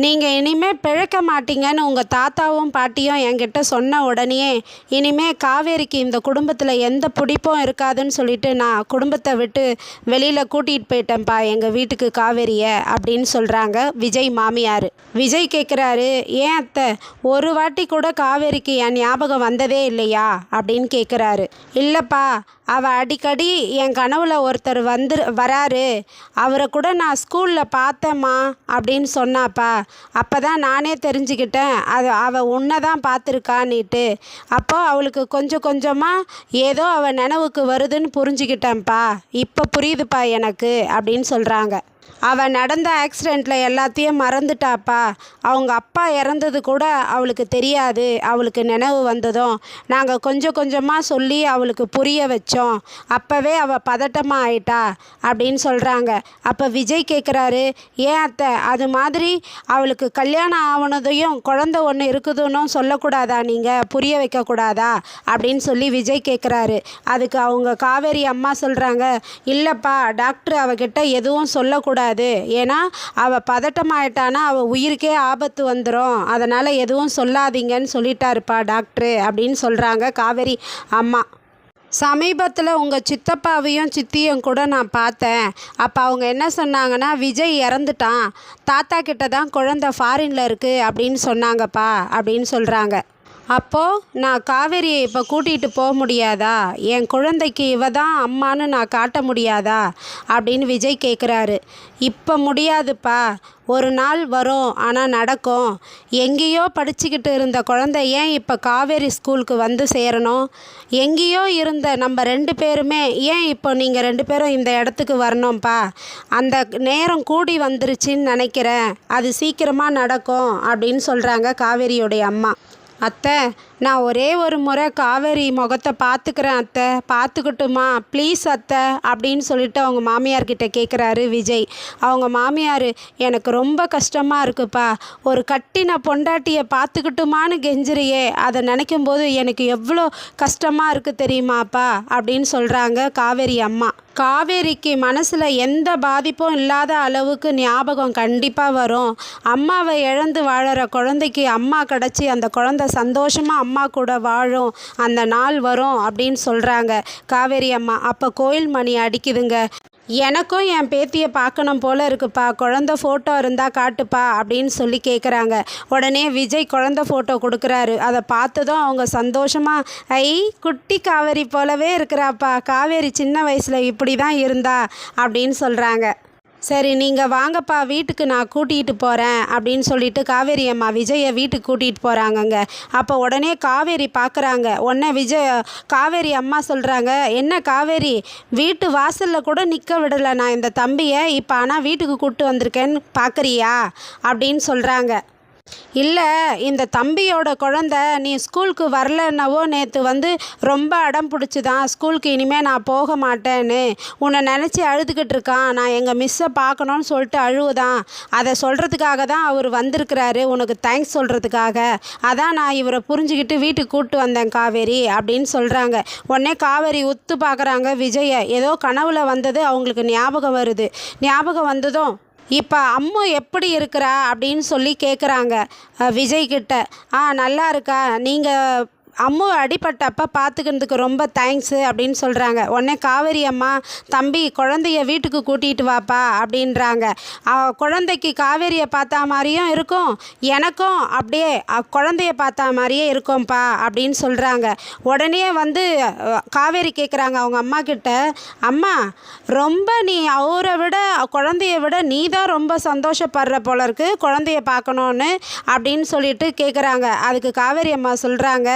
நீங்கள் இனிமேல் பிழைக்க மாட்டீங்கன்னு உங்கள் தாத்தாவும் பாட்டியும் என்கிட்ட சொன்ன உடனேயே இனிமேல் காவேரிக்கு இந்த குடும்பத்தில் எந்த பிடிப்பும் இருக்காதுன்னு சொல்லிட்டு நான் குடும்பத்தை விட்டு வெளியில் கூட்டிகிட்டு போயிட்டேன்ப்பா எங்கள் வீட்டுக்கு காவேரியை அப்படின்னு சொல்கிறாங்க விஜய் மாமியார். விஜய் கேட்குறாரு, ஏன் அத்தை ஒரு வாட்டி கூட காவேரிக்கு என் ஞாபகம் வந்ததே இல்லையா அப்படின்னு கேட்குறாரு. இல்லைப்பா, அவள் அடிக்கடி என் கனவுல ஒருத்தர் வராரு, அவரை கூட நான் ஸ்கூலில் பார்த்தேம்மா அப்படின்னு சொன்னாப்பா. அப்போ தான் நானே தெரிஞ்சுக்கிட்டேன் அவள் உன்னை தான் பார்த்துருக்கான்னிட்டு. அப்போ அவளுக்கு கொஞ்சம் கொஞ்சமாக ஏதோ அவள் நினைவுக்கு வருதுன்னு புரிஞ்சுக்கிட்டேன்ப்பா. இப்போ புரியுதுப்பா எனக்கு அப்படின்னு சொல்கிறாங்க. அவள் நடந்த ஆக்சிடெண்ட்டில் எல்லாத்தையும் மறந்துட்டாப்பா. அவங்க அப்பா இறந்தது கூட அவளுக்கு தெரியாது. அவளுக்கு நினைவு வந்ததும் நாங்கள் கொஞ்சம் கொஞ்சமாக சொல்லி அவளுக்கு புரிய வச்சோம். அப்போவே அவள் பதட்டமாக ஆயிட்டா அப்படின்னு சொல்கிறாங்க. அப்போ விஜய் கேட்குறாரு, ஏன் அத்தை அது மாதிரி அவளுக்கு கல்யாணம் ஆனதையும் குழந்தை ஒன்று இருக்குதுன்னு சொல்லக்கூடாதா, நீங்கள் புரிய வைக்கக்கூடாதா அப்படின்னு சொல்லி விஜய் கேட்குறாரு. அதுக்கு அவங்க காவேரி அம்மா சொல்கிறாங்க, இல்லைப்பா டாக்டர் அவகிட்ட எதுவும் சொல்லக்கூடாது, ஏன்னா அவள் பதட்டமாயிட்டானா அவள் உயிருக்கே ஆபத்து வந்துடும், அதனால் எதுவும் சொல்லாதீங்கன்னு சொல்லிட்டாருப்பா டாக்டரு அப்படின்னு சொல்கிறாங்க காவேரி அம்மா. சமீபத்தில் உங்கள் சித்தப்பாவையும் சித்தியும் கூட நான் பார்த்தேன். அப்போ அவங்க என்ன சொன்னாங்கன்னா, விஜய் இறந்துட்டான், தாத்தா கிட்ட தான் குழந்தை ஃபாரினில் இருக்குது அப்படின்னு சொன்னாங்கப்பா அப்படின்னு சொல்கிறாங்க. அப்போது நான் காவேரியை இப்போ கூட்டிகிட்டு போக முடியாதா, என் குழந்தைக்கு இவ தான் அம்மானு நான் காட்ட முடியாதா அப்படின்னு விஜய் கேட்குறாரு. இப்போ முடியாதுப்பா, ஒரு நாள் வரும், ஆனால் நடக்கும். எங்கேயோ படிச்சுக்கிட்டு இருந்த குழந்தை ஏன் இப்போ காவேரி ஸ்கூலுக்கு வந்து சேரணும்? எங்கேயோ இருந்த நம்ம 2 பேருமே ஏன் இப்போ நீங்கள் 2 பேரும் இந்த இடத்துக்கு வரணும்ப்பா? அந்த நேரம் கூடி வந்துருச்சுன்னு நினைக்கிறேன், அது சீக்கிரமாக நடக்கும் அப்படின்னு சொல்கிறாங்க காவேரியோடைய அம்மா. அத்தை, நான் ஒரே ஒரு முறை காவேரி முகத்தை பார்த்துக்கிறேன் அத்தை, பார்த்துக்கட்டுமா ப்ளீஸ் அத்தை அப்படின்னு சொல்லிட்டு அவங்க மாமியார்கிட்ட கேட்குறாரு விஜய். அவங்க மாமியார், எனக்கு ரொம்ப கஷ்டமாக இருக்குப்பா, ஒரு கட்டின பொண்டாட்டியை பார்த்துக்கட்டுமான்னு கெஞ்சிரியே, அதை நினைக்கும் போது எனக்கு எவ்வளோ கஷ்டமாக இருக்குது தெரியுமாப்பா அப்படின்னு சொல்கிறாங்க காவேரி அம்மா. காவேரிக்கு மனசில் எந்த பாதிப்பும் இல்லாத அளவுக்கு ஞாபகம் கண்டிப்பாக வரும். அம்மாவை இழந்து வாழற குழந்தைக்கு அம்மா கிடச்சி அந்த குழந்தை சந்தோஷமாக அம்மா கூட வாழும் அந்த நாள் வரும் அப்படின்னு சொல்கிறாங்க காவேரி அம்மா. அப்போ கோயில் மணி அடிக்குதுங்க. எனக்கும் என் பேத்தியை பார்க்கணும் போல் இருக்குப்பா, குழந்த ஃபோட்டோ இருந்தால் காட்டுப்பா அப்படின்னு சொல்லி கேட்குறாங்க. உடனே விஜய் குழந்த ஃபோட்டோ கொடுக்குறாரு. அதை பார்த்ததும் அவங்க சந்தோஷமாக, ஐ குட்டி காவேரி போலவே இருக்கிறாப்பா, காவேரி சின்ன வயசில் இப்படி தான் இருந்தா அப்படின்னு சொல்கிறாங்க. சரி நீங்கள் வாங்கப்பா, வீட்டுக்கு நான் கூட்டிகிட்டு போகிறேன் அப்படின்னு சொல்லிட்டு காவேரி அம்மா விஜயை வீட்டுக்கு கூட்டிகிட்டு போகிறாங்கங்க. அப்போ உடனே காவேரி பார்க்குறாங்க. உடனே காவேரி அம்மா சொல்கிறாங்க, என்ன காவேரி, வீட்டு வாசலில் கூட நிற்க விடலை நான் இந்த தம்பியை, இப்போ ஆனால் வீட்டுக்கு கூப்பிட்டு வந்திருக்கேன்னு பார்க்குறியா அப்படின்னு சொல்கிறாங்க. இல்லை, இந்த தம்பியோட குழந்த நீ ஸ்கூலுக்கு வரலன்னவோ நேற்று வந்து ரொம்ப அடம் பிடிச்சிதான் ஸ்கூலுக்கு இனிமேல் நான் போக மாட்டேன்னு உன்னை நினச்சி அழுதுகிட்டு இருக்கான். நான் எங்கள் மிஸ்ஸை பார்க்கணுன்னு சொல்லிட்டு அழுவுதான். அதை சொல்கிறதுக்காக தான் அவர் வந்திருக்கிறாரு, உனக்கு தேங்க்ஸ் சொல்கிறதுக்காக. அதான் நான் இவரை புரிஞ்சுக்கிட்டு வீட்டுக்கு கூப்பிட்டு வந்தேன் காவேரி அப்படின்னு சொல்கிறாங்க. உடனே காவேரி உத்து பார்க்குறாங்க விஜயை. ஏதோ கனவுல வந்தது அவங்களுக்கு ஞாபகம் வருது. ஞாபகம் வந்ததும் இப்போ அம்மு எப்படி இருக்கிறா அப்படின்னு சொல்லி கேட்குறாங்க விஜய்கிட்ட. நல்லா இருக்கா, நீங்கள் அம்மு அடிபட்டப்போ பார்த்துக்கிறதுக்கு ரொம்ப தேங்க்ஸு அப்படின்னு சொல்கிறாங்க. உடனே காவேரி அம்மா, தம்பி குழந்தைய வீட்டுக்கு கூட்டிகிட்டு வாப்பா அப்படின்றாங்க. குழந்தைக்கு காவேரியை பார்த்தா மாதிரியும் இருக்கும், எனக்கும் அப்படியே குழந்தைய பார்த்தா மாதிரியே இருக்கும்ப்பா அப்படின்னு சொல்கிறாங்க. உடனே வந்து காவேரி கேட்குறாங்க அவங்க அம்மா கிட்ட, அம்மா ரொம்ப நீ அவரை விட குழந்தைய விட நீ தான் ரொம்ப சந்தோஷப்படுற போல இருக்கு குழந்தைய பார்க்கணுன்னு அப்படின்னு சொல்லிட்டு கேட்குறாங்க. அதுக்கு காவேரி அம்மா சொல்கிறாங்க,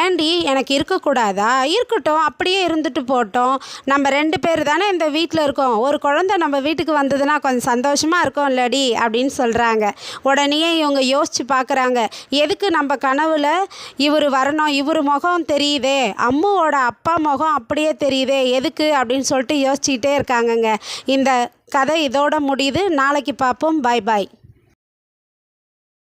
ஏண்டி எனக்கு இருக்கக்கூடாதா? இருக்கட்டும், அப்படியே இருந்துட்டு போட்டோம், நம்ம 2 பேர் தானே இந்த வீட்டில் இருக்கோம், ஒரு குழந்தை நம்ம வீட்டுக்கு வந்ததுன்னா கொஞ்சம் சந்தோஷமாக இருக்கும் இல்லடி அப்படின்னு சொல்கிறாங்க. உடனே இவங்க யோசித்து பார்க்குறாங்க, எதுக்கு நம்ம கனவுல இவர் வரணும், இவர் முகம் தெரியுதே, அம்முவோட அப்பா முகம் அப்படியே தெரியுதே, எதுக்கு அப்படின்னு சொல்லிட்டு யோசிச்சுக்கிட்டே இருக்காங்கங்க. இந்த கதை இதோட முடியுது. நாளைக்கு பார்ப்போம். பாய் பாய்.